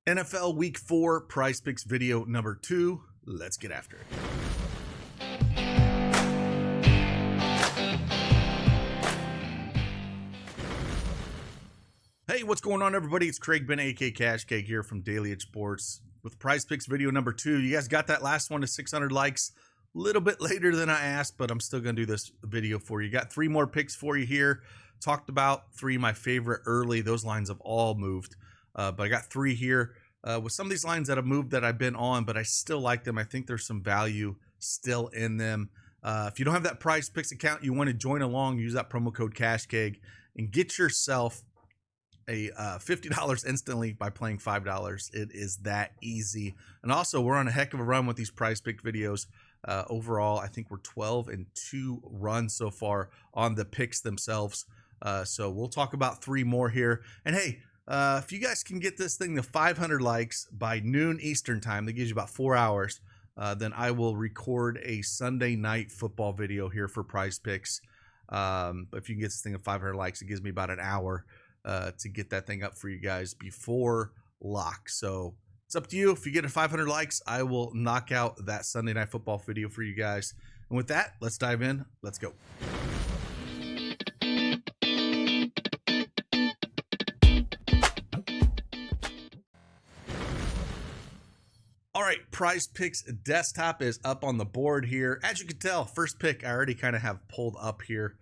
NFL Week 4 Prize Picks video number 2. Let's get after it. Hey, what's going on, everybody? It's Craig Ben, aka Cash Cake, here from Daily Edge Sports with Prize Picks video number 2. You guys got that last one to 600 likes a little bit later than I asked, but I'm still going to do this video for you. Got 3 more picks for you here. Talked about 3 of my favorite early. Those lines have all moved, but I got 3 here. With some of these lines that have moved that I've been on, but I still like them. I think there's some value still in them. If you don't have that Prize Picks account, you want to join along, use that promo code CashCake and get yourself a $50 instantly by playing $5. It is that easy. And also, we're on a heck of a run with these Prize Pick videos. Overall, I think we're 12-2 runs so far on the picks themselves. So we'll talk about 3 more here. And hey, if you guys can get this thing to 500 likes by noon Eastern time, that gives you about 4 hours, then I will record a Sunday night football video here for Prize Picks. But if you can get this thing to 500 likes, it gives me about an hour to get that thing up for you guys before lock. So it's up to you. If you get to 500 likes, I will knock out that Sunday night football video for you guys. And with that, let's dive in. Let's go. All right, Prize Picks desktop is up on the board here. As you can tell, first pick I already kind of have pulled up here.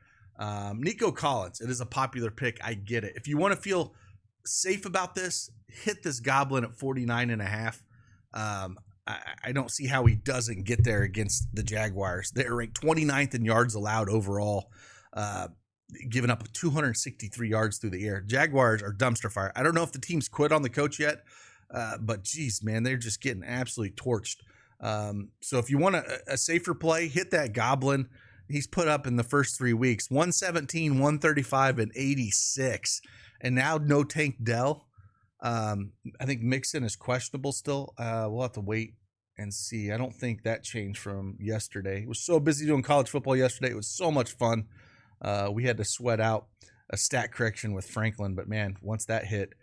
Nico Collins. It is a popular pick. I get it. If you want to feel safe about this, hit this Goblin at 49.5. I don't see how he doesn't get there against the Jaguars. They're ranked 29th in yards allowed overall, giving up 263 yards through the air. Jaguars are dumpster fire. I don't know if the team's quit on the coach yet. But geez, man, they're just getting absolutely torched. So if you want a safer play, hit that Goblin. He's put up in the first 3 weeks 117, 135, and 86. And now no Tank Dell. I think Mixon is questionable still. We'll have to wait and see. I don't think that changed from yesterday. It was so busy doing college football yesterday. It was so much fun. We had to sweat out a stat correction with Franklin, but man, once that hit,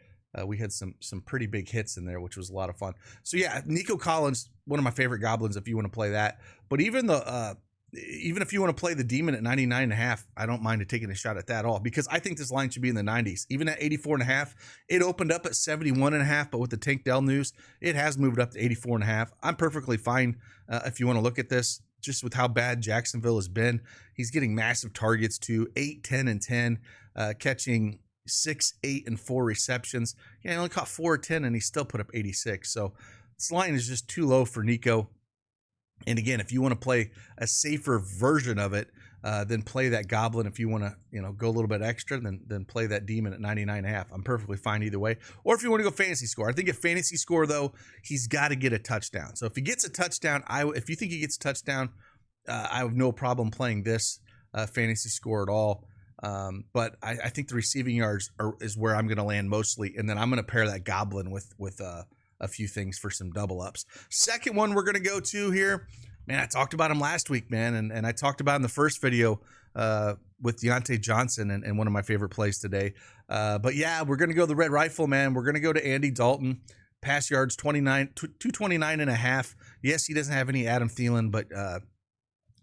we had some pretty big hits in there, which was a lot of fun. So yeah, Nico Collins, one of my favorite Goblins if you want to play that. But even if you want to play the Demon at 99.5, I don't mind taking a shot at that at all, because I think this line should be in the 90s. Even at 84.5, it opened up at 71.5, but with the Tank Dell news, it has moved up to 84.5. I'm perfectly fine if you want to look at this, just with how bad Jacksonville has been. He's getting massive targets too, 8, 10, and 10, catching 6, 8, and 4 receptions. Yeah, he only caught 4 or 10, and he still put up 86. So this line is just too low for Nico. And again, if you want to play a safer version of it, then play that Goblin. If you want to, go a little bit extra, then play that Demon at 99.5. I'm perfectly fine either way. Or if you want to go fantasy score, I think at fantasy score though, he's got to get a touchdown. So if he gets a touchdown, if you think he gets a touchdown, I have no problem playing this fantasy score at all. But I think the receiving yards is where I'm going to land mostly, and then I'm going to pair that Goblin with a few things for some double ups. Second one we're going to go to here, man, I talked about him last week, man, and I talked about in the first video with Deontay Johnson and one of my favorite plays today. But yeah, we're going to go the Red Rifle, man. We're going to go to Andy Dalton. Pass yards 229.5. Yes, he doesn't have any Adam Thielen, but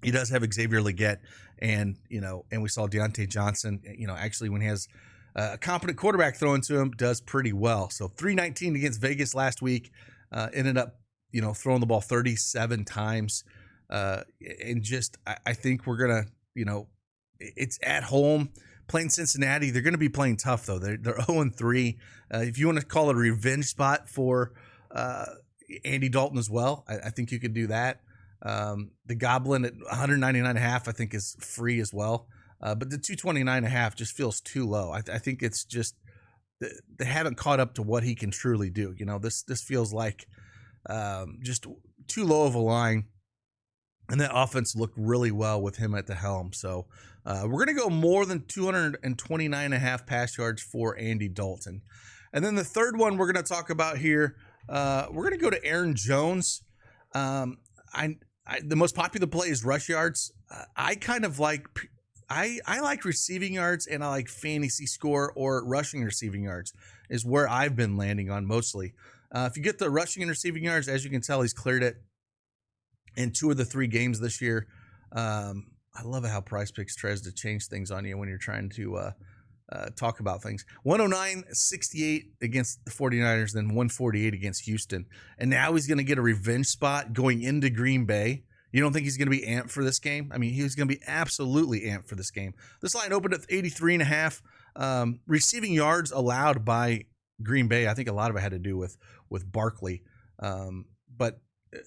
he does have Xavier Legette, and we saw Deontay Johnson, actually when he has a competent quarterback throwing to him, does pretty well. So 319 against Vegas last week, ended up, throwing the ball 37 times. And just, I think we're going to, it's at home playing Cincinnati. They're going to be playing tough though. They're 0-3. If you want to call it a revenge spot for Andy Dalton as well, I think you could do that. The Goblin at 199.5, I think is free as well. But the 229.5 just feels too low. I think it's just they haven't caught up to what he can truly do. This feels like just too low of a line, and that offense looked really well with him at the helm. So we're going to go more than 229.5 pass yards for Andy Dalton. And then the third one we're going to talk about here, we're going to go to Aaron Jones. The most popular play is rush yards. I kind of like I like receiving yards, and I like fantasy score or rushing receiving yards is where I've been landing on mostly. If you get the rushing and receiving yards, as you can tell, he's cleared it in 2 of the 3 games this year. I love how PrizePicks tries to change things on you when you're trying to talk about things. 109-68 against the 49ers, then 148 against Houston. And now he's going to get a revenge spot going into Green Bay. You don't think he's going to be amped for this game? I mean, he was going to be absolutely amped for this game. This line opened at 83.5. Receiving yards allowed by Green Bay, I think a lot of it had to do with Barkley. But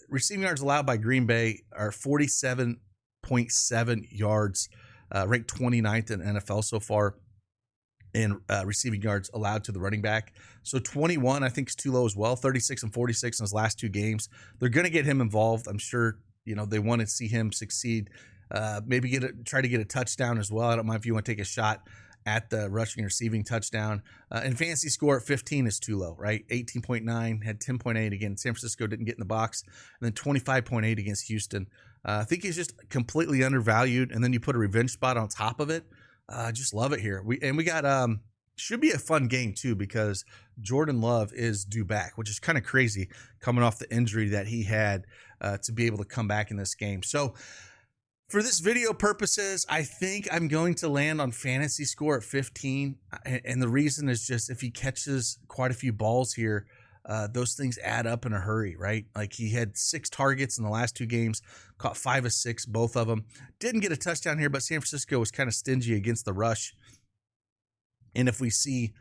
receiving yards allowed by Green Bay are 47.7 yards, ranked 29th in NFL so far in receiving yards allowed to the running back. So 21, I think, is too low as well. 36 and 46 in his last 2 games. They're going to get him involved. I'm sure, they want to see him succeed. Maybe try to get a touchdown as well. I don't mind if you want to take a shot at the rushing and receiving touchdown. And fantasy score at 15 is too low, right? 18.9, had 10.8 again. San Francisco didn't get in the box. And then 25.8 against Houston. I think he's just completely undervalued. And then you put a revenge spot on top of it. I just love it here. We got should be a fun game too, because Jordan Love is due back, which is kind of crazy coming off the injury that he had to be able to come back in this game. So for this video purposes, I think I'm going to land on fantasy score at 15. And the reason is just if he catches quite a few balls here, those things add up in a hurry, right? Like he had 6 targets in the last 2 games, caught 5 of 6, both of them. Didn't get a touchdown here, but San Francisco was kind of stingy against the rush. And if we see,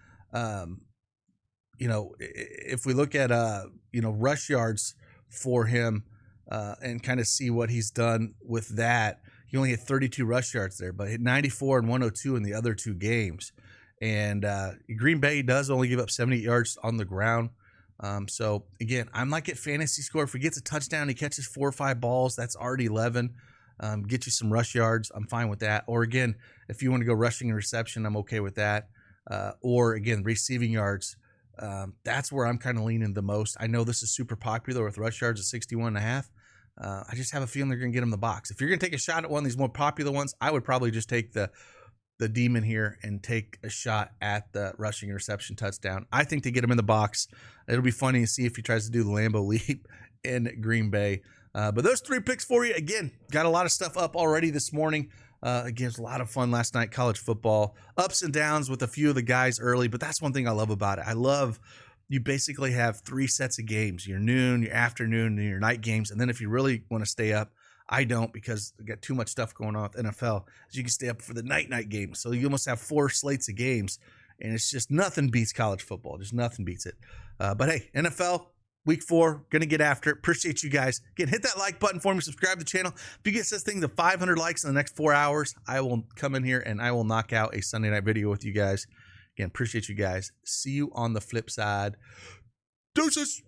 if we look at, rush yards for him and kind of see what he's done with that, he only had 32 rush yards there, but hit 94 and 102 in the other 2 games. And Green Bay does only give up 78 yards on the ground. So again, I'm like at fantasy score. If he gets a touchdown, he catches 4 or 5 balls, that's already 11. Get you some rush yards. I'm fine with that. Or again, if you want to go rushing and reception, I'm okay with that. Or again, receiving yards. That's where I'm kind of leaning the most. I know this is super popular with rush yards at 61.5. I just have a feeling they're going to get him the box. If you're going to take a shot at one of these more popular ones, I would probably just take the demon here and take a shot at the rushing and reception touchdown. I think to get him in the box, it'll be funny to see if he tries to do the Lambeau leap in Green Bay. But those 3 picks for you, again, got a lot of stuff up already this morning. Again, it was a lot of fun last night, college football. Ups and downs with a few of the guys early, but that's one thing I love about it. I love you basically have 3 sets of games, your noon, your afternoon, and your night games. And then if you really want to stay up, I don't, because I got too much stuff going on with NFL. So you can stay up for the night games. So you almost have 4 slates of games, and it's just nothing beats college football. Just nothing beats it. But hey, NFL week 4, gonna get after it. Appreciate you guys. Again, hit that like button for me. Subscribe to the channel. If you get this thing to 500 likes in the next 4 hours, I will come in here and I will knock out a Sunday night video with you guys. Again, appreciate you guys. See you on the flip side. Deuces.